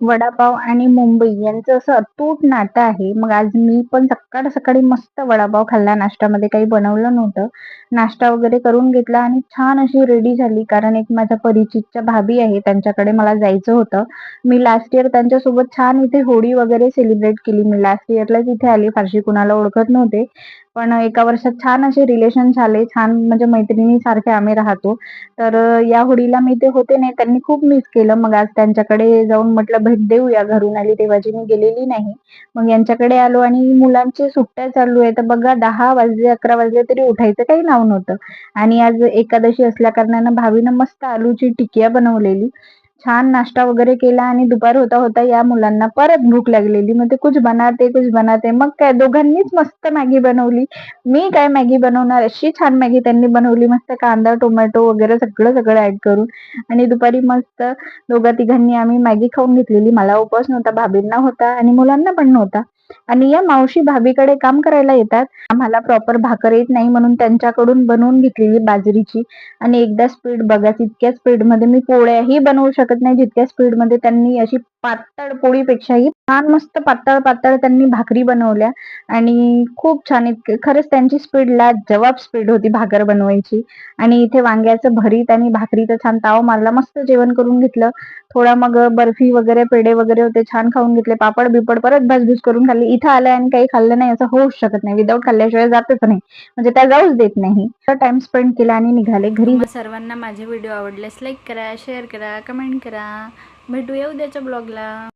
वडापाव आणि मुंबई यांचं असं अतूट नातं आहे. मग आज मी पण सकाळी मस्त वडापाव खाल्ला नाश्त्यामध्ये, काही बनवलं नव्हतं. नाश्ता वगैरे करून घेतला आणि छान अशी रेडी झाली. कारण एक माझ्या परिचितच्या भाभी आहे, त्यांच्याकडे मला जायचं होतं. मी लास्ट इयर त्यांच्यासोबत छान इथे होळी वगैरे सेलिब्रेट केली. मी लास्ट इयरलाच इथे आली, फारशी कुणाला ओळखत नव्हते. पण एका वर्षात छान असे रिलेशन झाले. छान म्हणजे मैत्रिणीसारखे आम्ही राहतो. तर या होळीला मी ते होते नाही, त्यांनी खूप मिस केलं. मग आज त्यांच्याकडे जाऊन म्हटलं भेट देऊया. घरून आली तेव्हाची मी गेलेली नाही. मग यांच्याकडे आलो आणि मुलांची सुट्ट्या चालू आहे. तर बघा 10 वाजले, 11 वाजले तरी उठायचं काही नाव नव्हतं. आणि आज एकादशी असल्या कारणानं भाभीनं मस्त आलूची टिकिया बनवलेली. छान नाश्ता वगैरे केला आणि दुपार होता होता या मुलांना परत भूक लागलेली. मग ते कुछ बनाते कुछ बनाते. मग काय दोघांनीच मस्त मॅगी बनवली. मी काय मॅगी बनवणार, अशी छान मॅगी त्यांनी बनवली. मस्त कांदा, टोमॅटो वगैरे सगळं ॲड करून. आणि दुपारी मस्त दोघा-तिघांनी आम्ही मॅगी खाऊन घेतलेली. मला उपवास नव्हता, भाभींना होता आणि मुलांना पण नव्हता. आणि या मावशी भाभीकडे काम करायला येतात. आम्हाला प्रॉपर भाकर येत नाही म्हणून त्यांच्याकडून बनवून घेतलेली बाजरीची. आणि एकदा स्पीड बघा, तितक्या स्पीडमध्ये मी पोळ्याही बनवू शकत नाही जितक्या स्पीडमध्ये त्यांनी अशी पातळ पोळीपेक्षाही छान मस्त पातळ त्यांनी भाकरी बनवल्या. आणि खूप छान, इतके खरंच त्यांची स्पीड लाजवाब स्पीड होती भाकर बनवायची. आणि इथे वांग्याचं भरीत आणि भाकरीचा छान ताव मारला. मस्त जेवण करून घेतलं. थोडा मग बर्फी वगैरे, पेढे वगैरे होते, छान खाऊन घेतले. पापड-बिपड परत भासभूस करून खाल्ली. इथं आल्या आणि काही खाल्लं नाही असं होऊच शकत नाही. विदाऊट खाल्ल्याशिवाय जातच नाही. म्हणजे त्या जाऊच देत नाही. टाईम स्पेंड केला आणि निघाले घरी. तुम्हा सर्वांना माझे व्हिडिओ आवडल्यास लाईक करा, शेअर करा, कमेंट करा. भेटूया उद्याच्या ब्लॉगला.